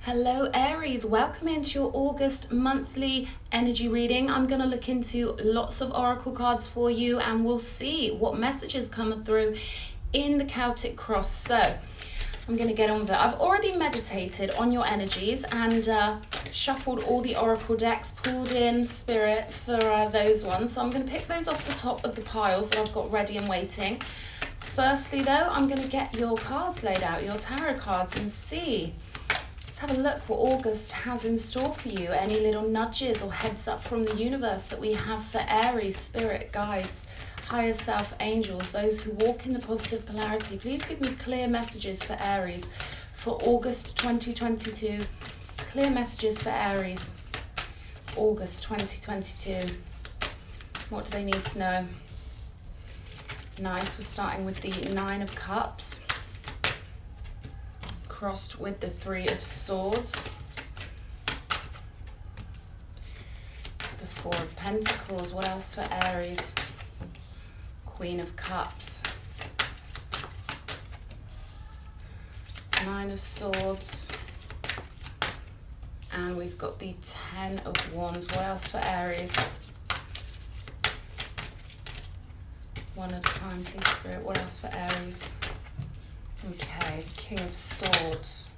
Hello Aries, welcome into your August monthly energy reading. I'm going to look into lots of oracle cards for you and we'll see what messages come through in the Celtic cross. So I'm going to get on with it. I've already meditated on your energies and shuffled all the oracle decks, pulled in spirit for those ones. So I'm going to pick those off the top of the pile that I've got ready and waiting. Firstly though, I'm going to get your cards laid out, your tarot cards, and see. Let's have a look what August has in store for you. Any little nudges or heads up from the universe that we have for Aries, spirit guides, higher self, angels, those who walk in the positive polarity. Please give me clear messages for Aries for August 2022. Clear messages for Aries, August 2022. What do they need to know? Nice, we're starting with the Nine of Cups. Crossed with the Three of Swords, the Four of Pentacles. What else for Aries? Queen of Cups, Nine of Swords, and we've got the Ten of Wands. What else for Aries? One at a time, please, Spirit. What else for Aries? Okay, King of Swords.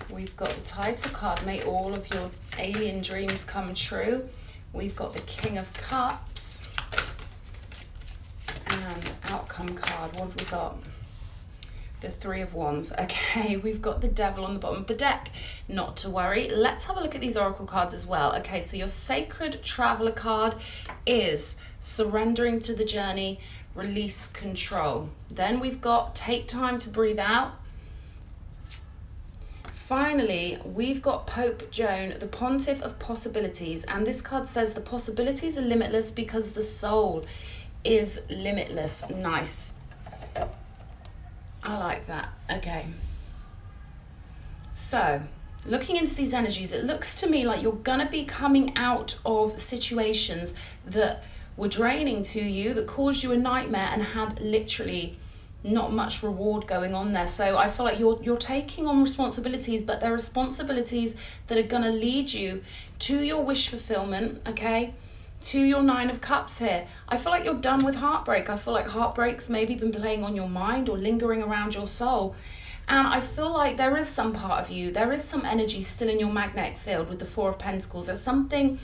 We've got the title card, may all of your alien dreams come true. We've got the King of Cups. And outcome card, what have we got? The Three of Wands. Okay, we've got the Devil on the bottom of the deck. Not to worry. Let's have a look at these oracle cards as well. Okay, so your Sacred Traveler card is surrendering to the journey, release control. Then we've got take time to breathe out. Finally, we've got Pope Joan, the Pontiff of Possibilities. And this card says the possibilities are limitless because the soul is limitless. Nice. I like that. Okay. So, looking into these energies, it looks to me like you're going to be coming out of situations that were draining to you, that caused you a nightmare and had literally not much reward going on there. So I feel like you're taking on responsibilities, but they're responsibilities that are going to lead you to your wish fulfillment, okay? To your Nine of Cups here. I feel like you're done with heartbreak. I feel like heartbreak's maybe been playing on your mind or lingering around your soul. And I feel like there is some part of you, there is some energy still in your magnetic field with the Four of Pentacles. There's something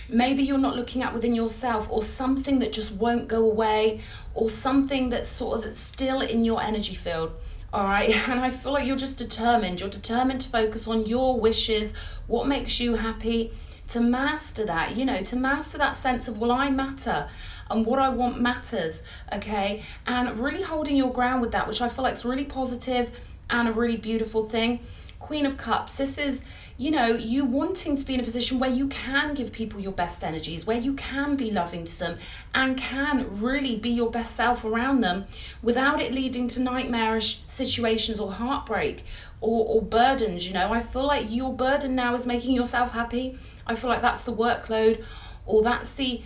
maybe you're not looking at within yourself, or something that just won't go away, or something that's sort of still in your energy field. All right. And I feel like you're just determined. You're determined to focus on your wishes, what makes you happy, to master that, you know, to master that sense of, well, I matter and what I want matters, okay? And really holding your ground with that, which I feel like is really positive and a really beautiful thing. Queen of Cups, this is, you know, you wanting to be in a position where you can give people your best energies, where you can be loving to them and can really be your best self around them without it leading to nightmarish situations or heartbreak or burdens, you know. I feel like your burden now is making yourself happy. I feel like that's the workload, or that's the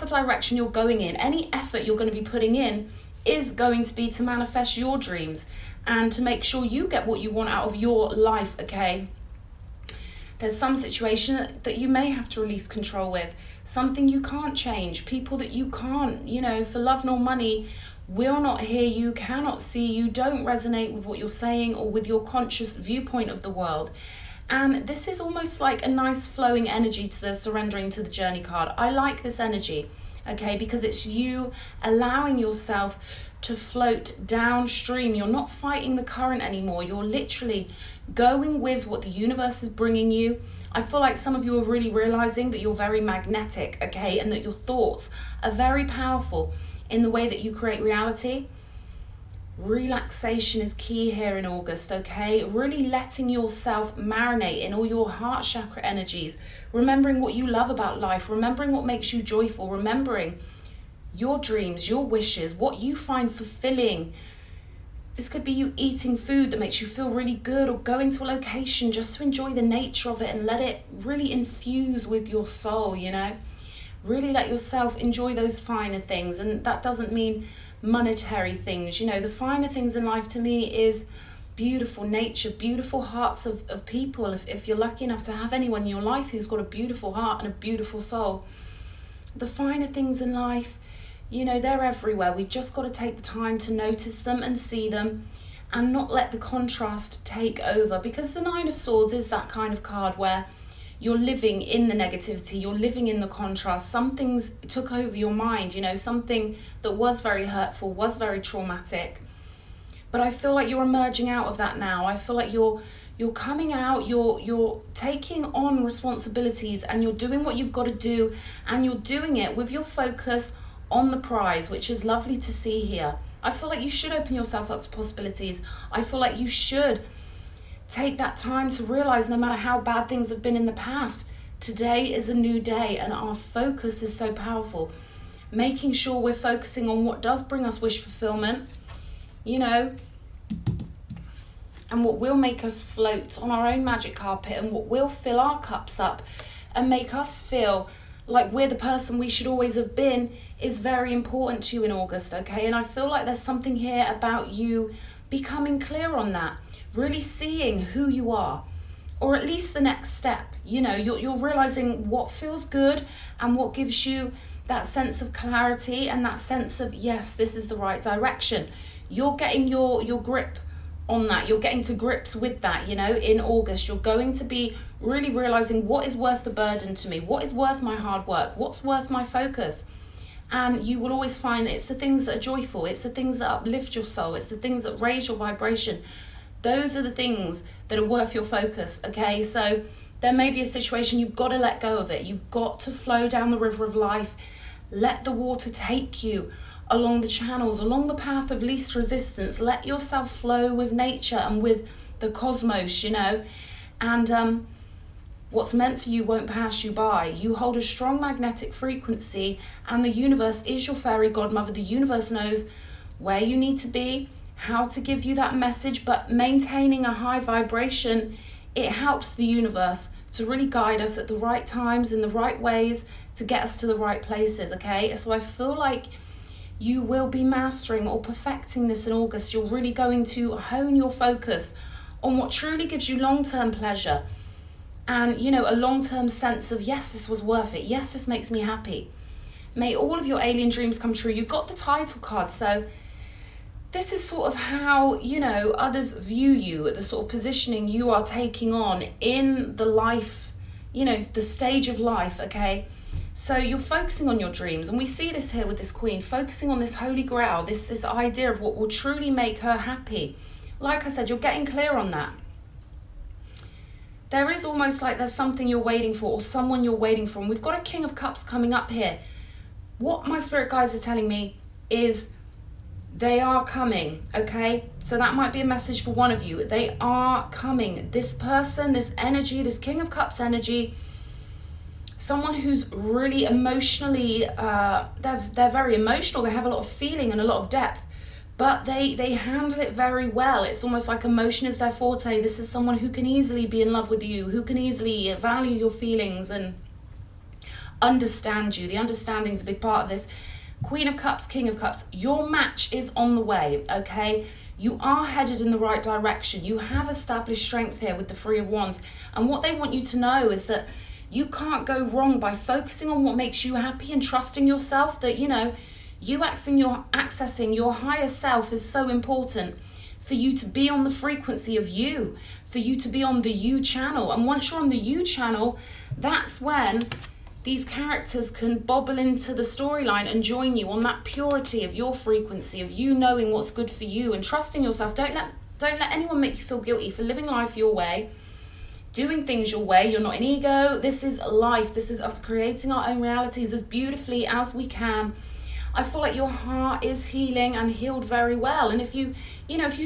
direction you're going in. Any effort you're going to be putting in is going to be to manifest your dreams and to make sure you get what you want out of your life, okay? There's some situation that you may have to release control with, something you can't change, people that you can't, you know, for love nor money, will not hear you, cannot see you, don't resonate with what you're saying or with your conscious viewpoint of the world. And this is almost like a nice flowing energy to the surrendering to the journey card. I like this energy, okay, because it's you allowing yourself to float downstream. You're not fighting the current anymore. You're literally going with what the universe is bringing you. I feel like some of you are really realizing that you're very magnetic, okay, and that your thoughts are very powerful in the way that you create reality. Relaxation is key here in August, okay? Really letting yourself marinate in all your heart chakra energies, remembering what you love about life, remembering what makes you joyful, remembering your dreams, your wishes, what you find fulfilling. This could be you eating food that makes you feel really good, or going to a location just to enjoy the nature of it and let it really infuse with your soul, you know? Really let yourself enjoy those finer things. And that doesn't mean monetary things. You know, the finer things in life to me is beautiful nature, beautiful hearts of people. If you're lucky enough to have anyone in your life who's got a beautiful heart and a beautiful soul, the finer things in life, you know, they're everywhere. We've just got to take the time to notice them and see them and not let the contrast take over, because the Nine of Swords is that kind of card where you're living in the negativity, you're living in the contrast. Some things took over your mind, you know, something that was very hurtful, was very traumatic. But I feel like you're emerging out of that now. I feel like you're coming out, you're taking on responsibilities, and you're doing what you've got to do, and you're doing it with your focus on the prize, which is lovely to see here. I feel like you should open yourself up to possibilities. I feel like you should take that time to realize, no matter how bad things have been in the past, today is a new day, and our focus is so powerful. Making sure we're focusing on what does bring us wish fulfillment, you know, and what will make us float on our own magic carpet, and what will fill our cups up and make us feel like we're the person we should always have been, is very important to you in August, okay? And I feel like there's something here about you becoming clear on that, really seeing who you are, or at least the next step. You know, you're realizing what feels good and what gives you that sense of clarity and that sense of, yes, this is the right direction. You're getting your grip on that. You're getting to grips with that, you know, in August. You're going to be really realizing what is worth the burden to me, what is worth my hard work, what's worth my focus. And you will always find that it's the things that are joyful, it's the things that uplift your soul, it's the things that raise your vibration. Those are the things that are worth your focus, okay? So there may be a situation you've got to let go of it. You've got to flow down the river of life. Let the water take you along the channels, along the path of least resistance. Let yourself flow with nature and with the cosmos, you know. And what's meant for you won't pass you by. You hold a strong magnetic frequency, and the universe is your fairy godmother. The universe knows where you need to be, how to give you that message, but maintaining a high vibration, it helps the universe to really guide us at the right times, in the right ways, to get us to the right places, okay? So I feel like you will be mastering or perfecting this in August. You're really going to hone your focus on what truly gives you long-term pleasure and, you know, a long-term sense of, yes, this was worth it. Yes, this makes me happy. May all of your alien dreams come true. You've got the title card, so this is sort of how, you know, others view you, the sort of positioning you are taking on in the life, you know, the stage of life, okay? So you're focusing on your dreams, and we see this here with this queen, focusing on this holy grail, this idea of what will truly make her happy. Like I said, you're getting clear on that. There is almost like there's something you're waiting for, or someone you're waiting for. And we've got a King of Cups coming up here. What my spirit guides are telling me is they are coming, okay? So that might be a message for one of you. They are coming. This person, this energy, this King of Cups energy, someone who's really emotionally, they're very emotional. They have a lot of feeling and a lot of depth, but they handle it very well. It's almost like emotion is their forte. This is someone who can easily be in love with you, who can easily value your feelings and understand you. The understanding is a big part of this. Queen of Cups, King of Cups, your match is on the way, okay? You are headed in the right direction. You have established strength here with the Three of Wands. And what they want you to know is that you can't go wrong by focusing on what makes you happy and trusting yourself, that, you know, you accessing your higher self is so important for you to be on the frequency of you, for you to be on the you channel. And once you're on the you channel, that's when these characters can bobble into the storyline and join you on that purity of your frequency, of you knowing what's good for you and trusting yourself. Don't let anyone make you feel guilty for living life your way, doing things your way. You're not an ego. This is life. This is us creating our own realities as beautifully as we can. I feel like your heart is healing and healed very well. And if you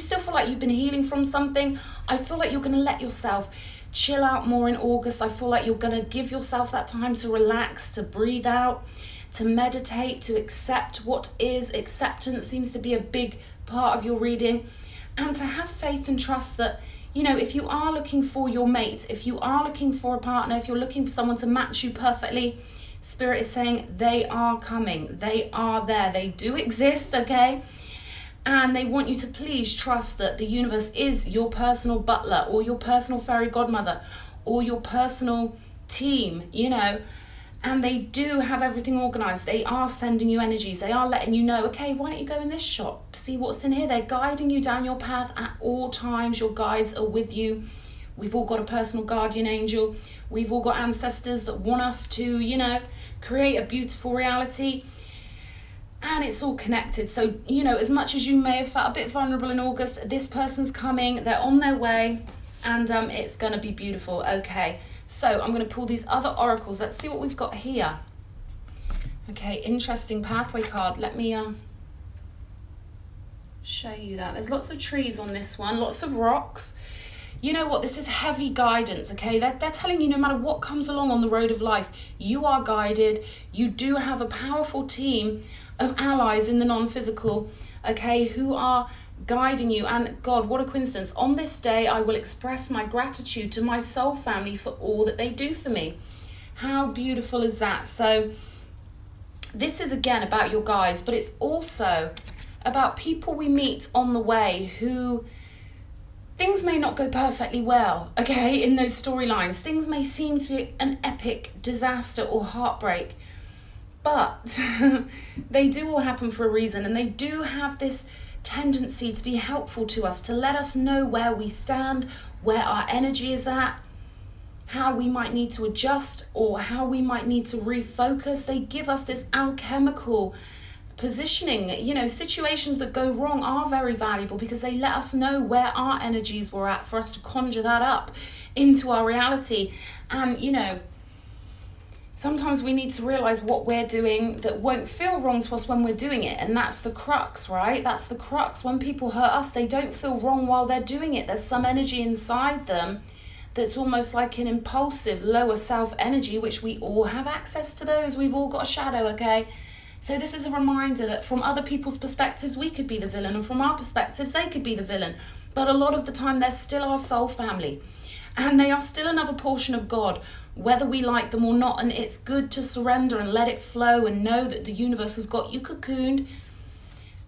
still feel like you've been healing from something, I feel like you're going to let yourself chill out more in August. I feel like you're going to give yourself that time to relax, to breathe out, to meditate, to accept what is. Acceptance seems to be a big part of your reading. And to have faith and trust that, you know, if you are looking for your mate, if you are looking for a partner, if you're looking for someone to match you perfectly, Spirit is saying they are coming. They are there. They do exist, okay? And they want you to please trust that the universe is your personal butler or your personal fairy godmother or your personal team, you know. And they do have everything organized. They are sending you energies. They are letting you know, okay, why don't you go in this shop? See what's in here. They're guiding you down your path at all times. Your guides are with you. We've all got a personal guardian angel. We've all got ancestors that want us to, you know, create a beautiful reality. And it's all connected. So, you know, as much as you may have felt a bit vulnerable in August, this person's coming. They're on their way. And it's going to be beautiful. Okay. So I'm going to pull these other oracles. Let's see what we've got here. Okay, interesting pathway card. Let me show you that. There's lots of trees on this one, lots of rocks. You know what? This is heavy guidance, okay? They're telling you no matter what comes along on the road of life, you are guided. You do have a powerful team of allies in the non-physical, okay, who are guiding you. And God, what a coincidence. On this day, I will express my gratitude to my soul family for all that they do for me. How beautiful is that? So this is again about your guides, but it's also about people we meet on the way who things may not go perfectly well, okay, in those storylines. Things may seem to be an epic disaster or heartbreak, but they do all happen for a reason, and they do have this tendency to be helpful to us, to let us know where we stand, where our energy is at, how we might need to adjust or how we might need to refocus. They give us this alchemical positioning. You know, situations that go wrong are very valuable because they let us know where our energies were at for us to conjure that up into our reality. And, you know, sometimes we need to realize what we're doing that won't feel wrong to us when we're doing it. And that's the crux, right? That's the crux. When people hurt us, they don't feel wrong while they're doing it. There's some energy inside them that's almost like an impulsive lower self energy, which we all have access to those. We've all got a shadow, okay? So this is a reminder that from other people's perspectives, we could be the villain, and from our perspectives, they could be the villain. But a lot of the time, they're still our soul family. And they are still another portion of God, whether we like them or not. And it's good to surrender and let it flow and know that the universe has got you cocooned,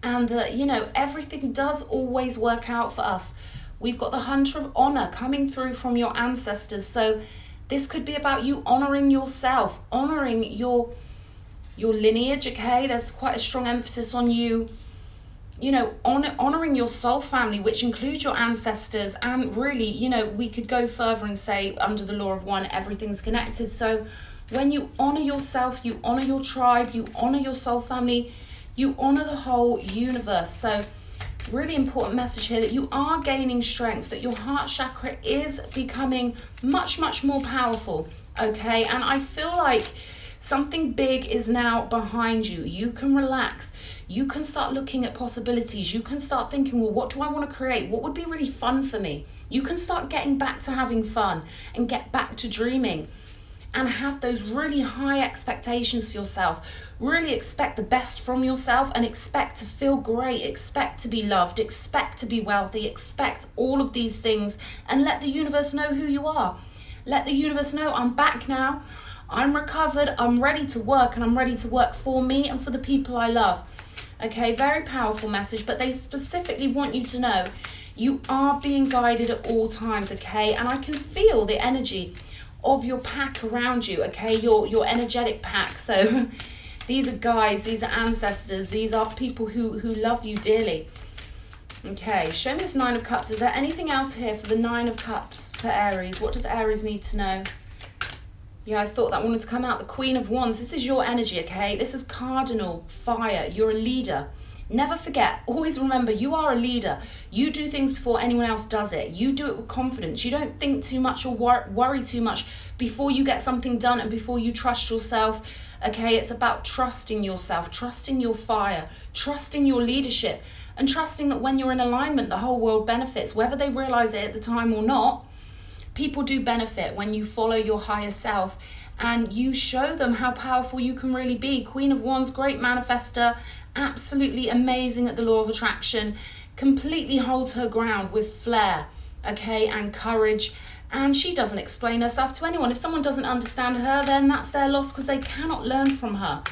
and that, you know, everything does always work out for us. We've got the Hunter of Honor coming through from your ancestors. So this could be about you honoring yourself, honoring your lineage, okay? There's quite a strong emphasis on you, you know, honoring your soul family, which includes your ancestors. And really, you know, we could go further and say under the law of one, everything's connected. So when you honor yourself, you honor your tribe, you honor your soul family, you honor the whole universe. So really important message here that you are gaining strength, that your heart chakra is becoming much, much more powerful, okay? And I feel like something big is now behind you. You can relax. You can start looking at possibilities. You can start thinking, well, what do I want to create? What would be really fun for me? You can start getting back to having fun and get back to dreaming and have those really high expectations for yourself. Really expect the best from yourself and expect to feel great, expect to be loved, expect to be wealthy, expect all of these things, and let the universe know who you are. Let the universe know, I'm back now. I'm recovered, I'm ready to work, and I'm ready to work for me and for the people I love. Okay, very powerful message, but they specifically want you to know you are being guided at all times, okay? And I can feel the energy of your pack around you, okay? Your energetic pack. So these are guides, these are ancestors, these are people who love you dearly. Okay, show me this Nine of Cups. Is there anything else here for the Nine of Cups for Aries? What does Aries need to know? Yeah, I thought that wanted to come out. The Queen of Wands. This is your energy, okay? This is cardinal fire. You're a leader. Never forget, always remember, you are a leader. You do things before anyone else does it. You do it with confidence. You don't think too much or worry too much before you get something done and before you trust yourself, okay? It's about trusting yourself, trusting your fire, trusting your leadership, and trusting that when you're in alignment, the whole world benefits, whether they realize it at the time or not. People do benefit when you follow your higher self and you show them how powerful you can really be. Queen of Wands, great manifester, absolutely amazing at the law of attraction, completely holds her ground with flair, okay, and courage. And she doesn't explain herself to anyone. If someone doesn't understand her, then that's their loss, because they cannot learn from her.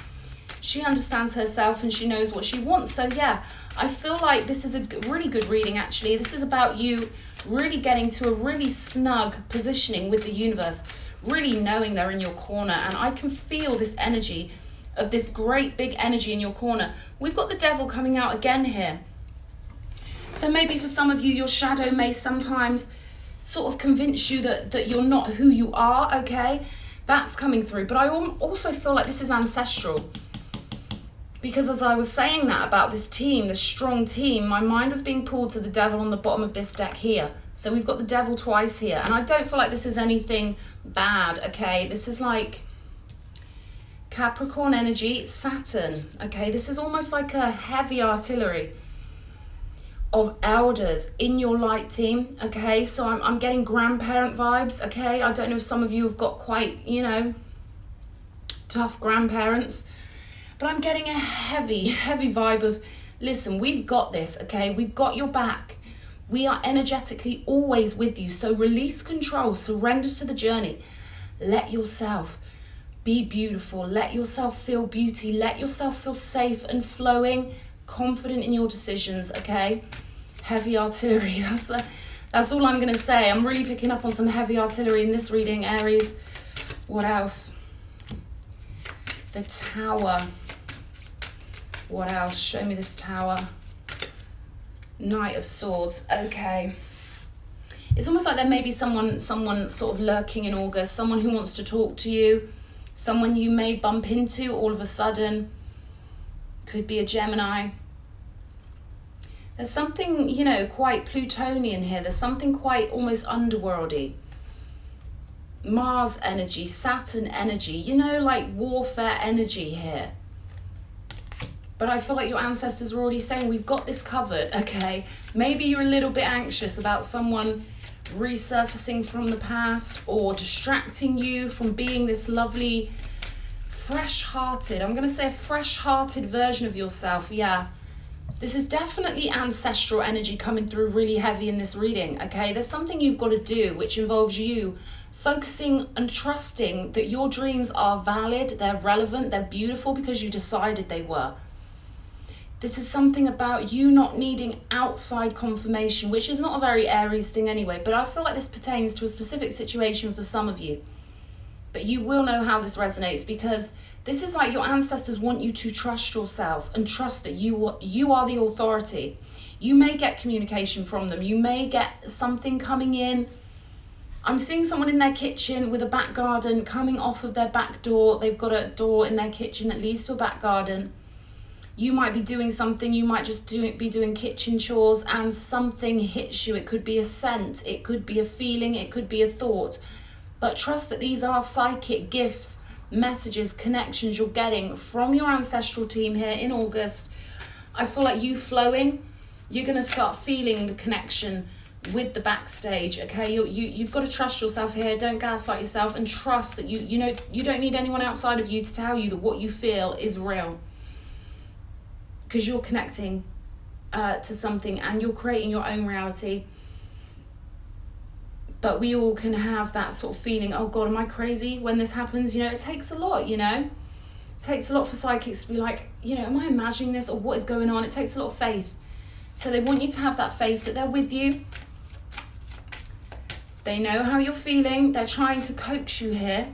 She understands herself and she knows what she wants. So yeah, I feel like this is a really good reading, actually. This is about you really getting to a really snug positioning with the universe, really knowing they're in your corner. And I can feel this energy of this great big energy in your corner. We've got the devil coming out again here. So maybe for some of you, your shadow may sometimes sort of convince you that you're not who you are, okay? That's coming through. But I also feel like this is ancestral. Because as I was saying that about this team, this strong team, my mind was being pulled to the devil on the bottom of this deck here. So we've got the devil twice here. And I don't feel like this is anything bad, okay? This is like Capricorn energy, Saturn, okay? This is almost like a heavy artillery of elders in your light team, okay? So I'm getting grandparent vibes, okay? I don't know if some of you have got quite, you know, tough grandparents. But I'm getting a heavy vibe of, listen, we've got this, okay? We've got your back. We are energetically always with you. So release control, surrender to the journey. Let yourself be beautiful. Let yourself feel beauty. Let yourself feel safe and flowing, confident in your decisions, okay? Heavy artillery, that's all I'm going to say. I'm really picking up on some heavy artillery in this reading, Aries. What else? The Tower. What else? Show me this Tower. Knight of Swords. Okay. It's almost like there may be someone sort of lurking in August, someone who wants to talk to you, someone you may bump into all of a sudden. Could be a Gemini. There's something, you know, quite Plutonian here. There's something quite almost underworldy. Mars energy, Saturn energy, you know, like warfare energy here. But I feel like your ancestors are already saying, we've got this covered, okay? Maybe you're a little bit anxious about someone resurfacing from the past or distracting you from being this lovely, fresh-hearted, I'm going to say a fresh-hearted version of yourself, yeah. This is definitely ancestral energy coming through really heavy in this reading, okay? There's something you've got to do which involves you focusing and trusting that your dreams are valid, they're relevant, they're beautiful because you decided they were. This is something about you not needing outside confirmation, which is not a very Aries thing anyway, but I feel like this pertains to a specific situation for some of you. But you will know how this resonates, because this is like your ancestors want you to trust yourself and trust that you are the authority. You may get communication from them. You may get something coming in. I'm seeing someone in their kitchen with a back garden coming off of their back door. They've got a door in their kitchen that leads to a back garden. You might be doing something, you might just be doing kitchen chores and something hits you. It could be a scent, it could be a feeling, it could be a thought. But trust that these are psychic gifts, messages, connections you're getting from your ancestral team here in August. I feel like you flowing, you're going to start feeling the connection with the backstage, okay? You've got to trust yourself here. Don't gaslight yourself, and trust that you know you don't need anyone outside of you to tell you that what you feel is real. Because you're connecting to something and you're creating your own reality. But we all can have that sort of feeling, oh God, am I crazy when this happens? You know, it takes a lot, you know. It takes a lot for psychics to be like, you know, am I imagining this or what is going on? It takes a lot of faith. So they want you to have that faith that they're with you. They know how you're feeling. They're trying to coax you here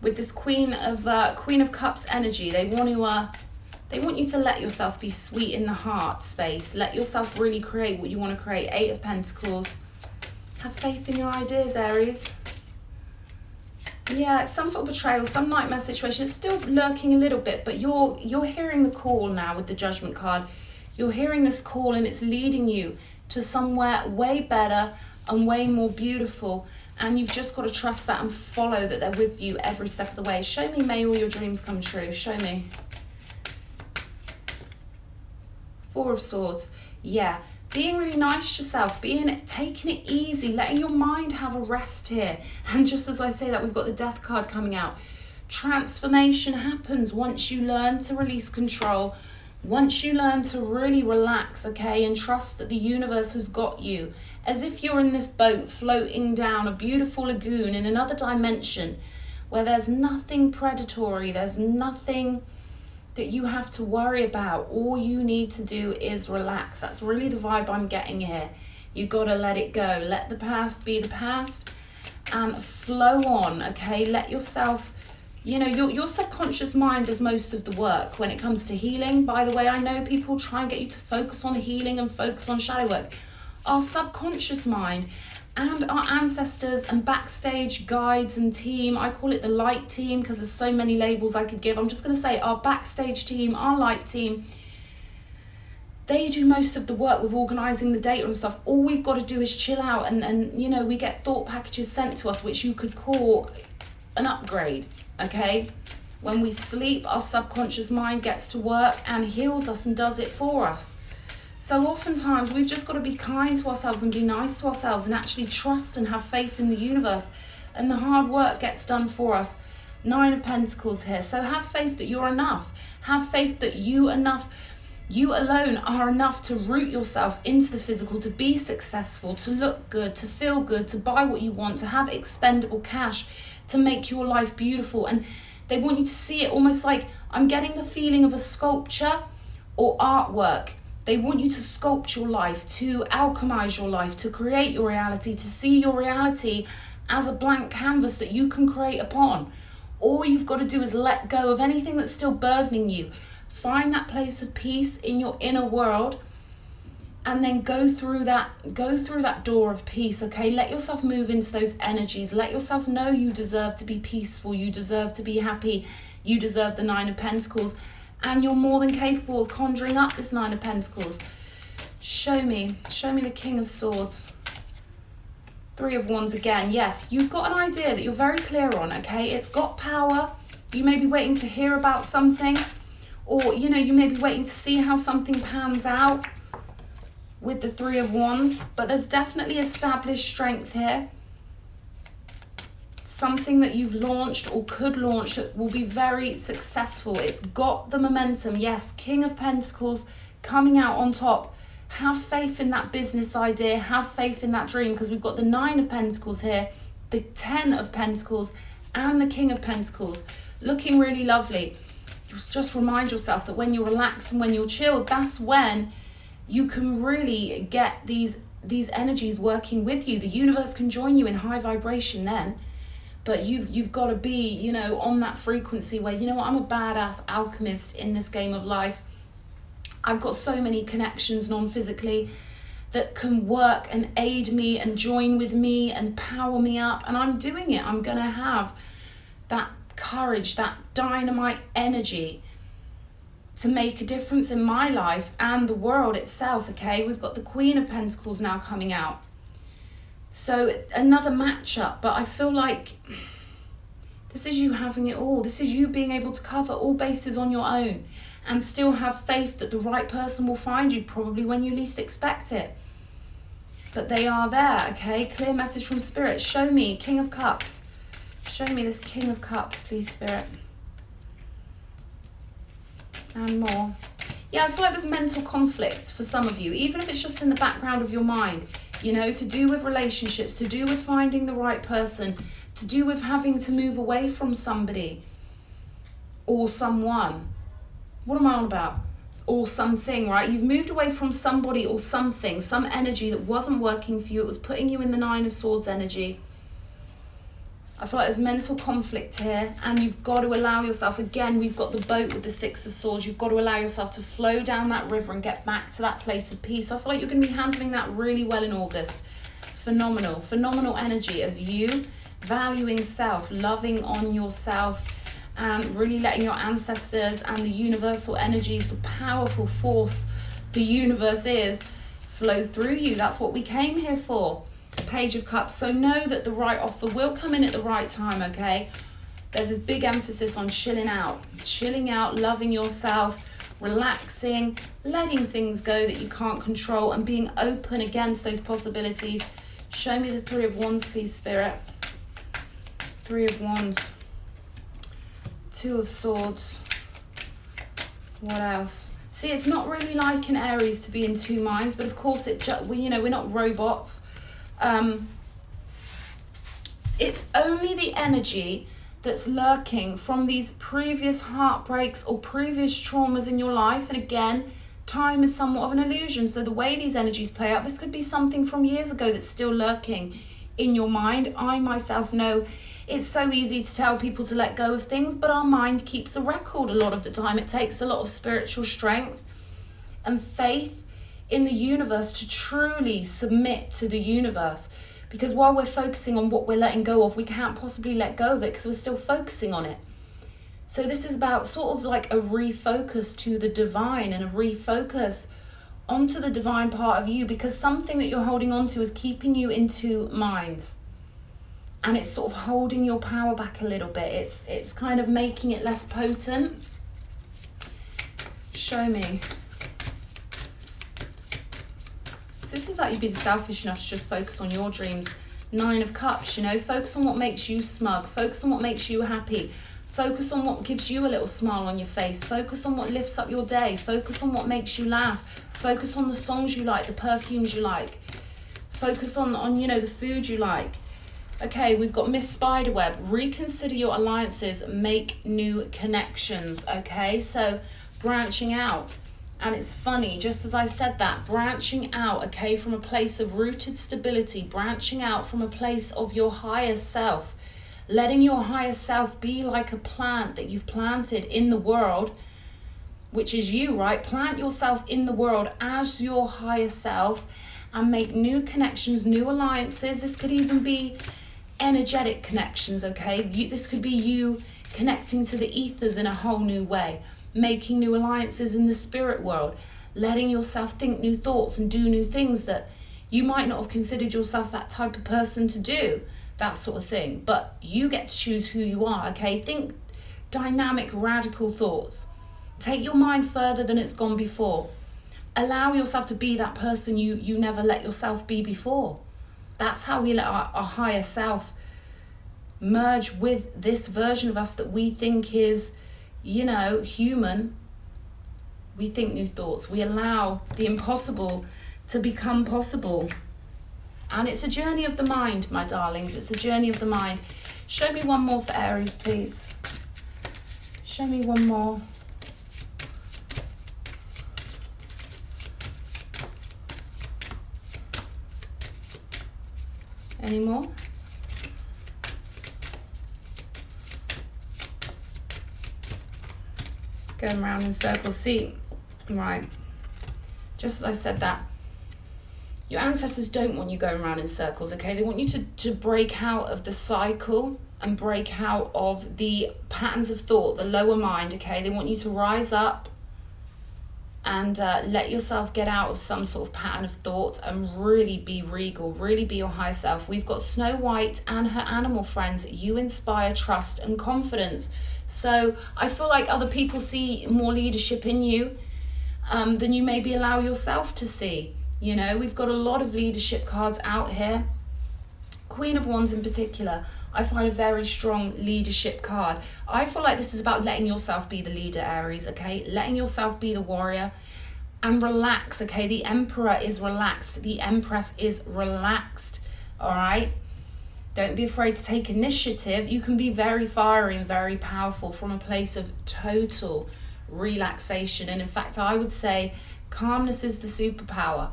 with this Queen of Cups energy. They want you to let yourself be sweet in the heart space. Let yourself really create what you want to create. 8 of Pentacles. Have faith in your ideas, Aries. Yeah, some sort of betrayal, some nightmare situation. It's still lurking a little bit, but you're hearing the call now with the Judgment card. You're hearing this call and it's leading you to somewhere way better and way more beautiful. And you've just got to trust that and follow that they're with you every step of the way. Show me, may all your dreams come true. Show me. 4 of Swords. Yeah. Being really nice to yourself, taking it easy, letting your mind have a rest here. And just as I say that, we've got the Death card coming out. Transformation happens once you learn to release control, Once you learn to really relax, okay, and trust that the universe has got you, as if you're in this boat floating down a beautiful lagoon in another dimension where there's nothing predatory, there's nothing that you have to worry about. All you need to do is relax. That's really the vibe I'm getting here. You gotta let it go. Let the past be the past and flow on, okay? Let yourself, you know, your subconscious mind does most of the work when it comes to healing. By the way, I know people try and get you to focus on healing and focus on shadow work. Our subconscious mind and our ancestors and backstage guides and team, I call it the light team because there's so many labels I could give. I'm just going to say our backstage team, our light team, they do most of the work with organizing the data and stuff. All we've got to do is chill out and you know, we get thought packages sent to us, which you could call an upgrade, okay? When we sleep, our subconscious mind gets to work and heals us and does it for us. So oftentimes we've just got to be kind to ourselves and be nice to ourselves and actually trust and have faith in the universe, and the hard work gets done for us. 9 of Pentacles here. So have faith that you're enough. Have faith that you alone are enough to root yourself into the physical, to be successful, to look good, to feel good, to buy what you want, to have expendable cash, to make your life beautiful. And they want you to see it almost like, I'm getting the feeling of a sculpture or artwork. They want you to sculpt your life, to alchemize your life, to create your reality, to see your reality as a blank canvas that you can create upon. All you've got to do is let go of anything that's still burdening you. Find that place of peace in your inner world and then go through that door of peace, okay? Let yourself move into those energies. Let yourself know you deserve to be peaceful. You deserve to be happy. You deserve the 9 of Pentacles. And you're more than capable of conjuring up this 9 of Pentacles. Show me the King of Swords. 3 of Wands again. Yes, you've got an idea that you're very clear on, okay? It's got power. You may be waiting to hear about something, or, you know, you may be waiting to see how something pans out with the 3 of Wands, but there's definitely established strength here. Something that you've launched or could launch that will be very successful. It's got the momentum. Yes, King of Pentacles coming out on top. Have faith in that business idea. Have faith in that dream, because we've got the 9 of Pentacles here, the 10 of Pentacles, and the King of Pentacles. Looking really lovely. Just remind yourself that when you're relaxed and when you're chilled, that's when you can really get these energies working with you. The universe can join you in high vibration then. But you've got to be, you know, on that frequency where, you know what, I'm a badass alchemist in this game of life. I've got so many connections non-physically that can work and aid me and join with me and power me up. And I'm doing it. I'm going to have that courage, that dynamite energy to make a difference in my life and the world itself, okay? We've got the Queen of Pentacles now coming out. So another matchup, but I feel like this is you having it all. This is you being able to cover all bases on your own and still have faith that the right person will find you, probably when you least expect it. But they are there, okay? Clear message from Spirit. Show me King of Cups. Show me this King of Cups, please, Spirit. And more. Yeah, I feel like there's mental conflict for some of you, even if it's just in the background of your mind. You know, to do with relationships, to do with finding the right person, to do with having to move away from somebody or someone. What am I on about? Or something, right? You've moved away from somebody or something, some energy that wasn't working for you. It was putting you in the 9 of Swords energy. I feel like there's mental conflict here, and you've got to allow yourself, again, we've got the boat with the 6 of Swords, you've got to allow yourself to flow down that river and get back to that place of peace. I feel like you're going to be handling that really well in August. Phenomenal energy of you valuing self, loving on yourself, and really letting your ancestors and the universal energies, the powerful force the universe is, flow through you. That's what we came here for. Page of Cups. So know that the right offer will come in at the right time, okay? There's this big emphasis on chilling out, loving yourself, relaxing, letting things go that you can't control, and being open against those possibilities. Show me the 3 of Wands, please, Spirit. 3 of Wands. 2 of Swords. What else? See, it's not really like an Aries to be in two minds, but of course we're not robots. It's only the energy that's lurking from these previous heartbreaks or previous traumas in your life. And again, time is somewhat of an illusion. So the way these energies play out, this could be something from years ago that's still lurking in your mind. I myself know it's so easy to tell people to let go of things, but our mind keeps a record a lot of the time. It takes a lot of spiritual strength and faith in the universe to truly submit to the universe. Because while we're focusing on what we're letting go of, we can't possibly let go of it because we're still focusing on it. So this is about sort of like a refocus to the divine and a refocus onto the divine part of you, because something that you're holding on to is keeping you in two minds. And it's sort of holding your power back a little bit. It's kind of making it less potent. Show me. So this is about you being selfish enough to just focus on your dreams. 9 of Cups, focus on what makes you smug. Focus on what makes you happy. Focus on what gives you a little smile on your face. Focus on what lifts up your day. Focus on what makes you laugh. Focus on the songs you like, the perfumes you like. Focus on the food you like. Okay, we've got Miss Spiderweb. Reconsider your alliances, make new connections. Okay, so branching out. And it's funny, just as I said that, branching out, okay, from a place of rooted stability, branching out from a place of your higher self, letting your higher self be like a plant that you've planted in the world, which is you, right? Plant yourself in the world as your higher self and make new connections, new alliances. This could even be energetic connections, okay? This could be you connecting to the ethers in a whole new way, making new alliances in the spirit world, letting yourself think new thoughts and do new things that you might not have considered yourself that type of person to do, that sort of thing. But you get to choose who you are, okay? Think dynamic, radical thoughts. Take your mind further than it's gone before. Allow yourself to be that person you never let yourself be before. That's how we let our higher self merge with this version of us that we think is, human. We think new thoughts. We allow the impossible to become possible. And it's a journey of the mind, my darlings. It's a journey of the mind. Show me one more for Aries, please. Show me one more. Any more? Going around in circles. See, right, just as I said that, your ancestors don't want you going around in circles, okay? They want you to break out of the cycle and break out of the patterns of thought, the lower mind, okay? They want you to rise up and let yourself get out of some sort of pattern of thought and really be regal, really be your higher self. We've got Snow White and her animal friends. You inspire trust and confidence. So I feel like other people see more leadership in you than you maybe allow yourself to see. We've got a lot of leadership cards out here. Queen of Wands in particular, I find a very strong leadership card. I feel like this is about letting yourself be the leader, Aries, okay? Letting yourself be the warrior and relax, okay? The Emperor is relaxed. The Empress is relaxed, all right? Don't be afraid to take initiative. You can be very fiery and very powerful from a place of total relaxation. And in fact, I would say calmness is the superpower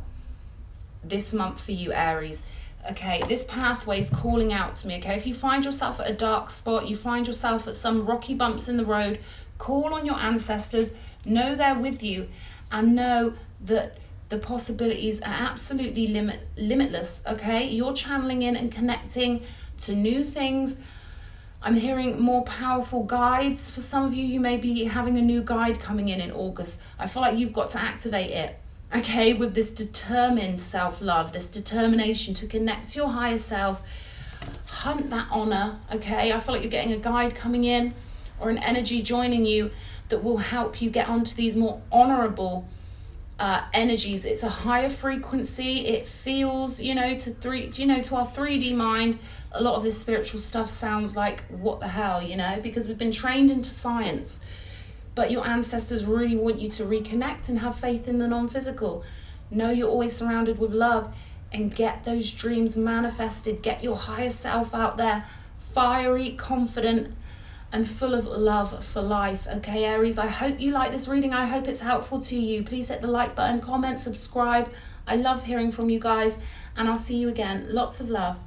this month for you, Aries. Okay, this pathway is calling out to me, okay? If you find yourself at a dark spot, you find yourself at some rocky bumps in the road, call on your ancestors, know they're with you, and know that the possibilities are absolutely limitless, okay? You're channeling in and connecting to new things. I'm hearing more powerful guides. For some of you, you may be having a new guide coming in August. I feel like you've got to activate it, okay, with this determined self-love, this determination to connect to your higher self, hunt that honor, okay? I feel like you're getting a guide coming in or an energy joining you that will help you get onto these more honorable energies. It's a higher frequency. It feels, to our 3D mind, a lot of this spiritual stuff sounds like what the hell, because we've been trained into science. but your ancestors really want you to reconnect and have faith in the non-physical. Know you're always surrounded with love, and get those dreams manifested. Get your higher self out there, fiery, confident, and full of love for life. Okay, Aries, I hope you like this reading. I hope it's helpful to you. Please hit the like button, comment, subscribe. I love hearing from you guys, and I'll see you again. Lots of love.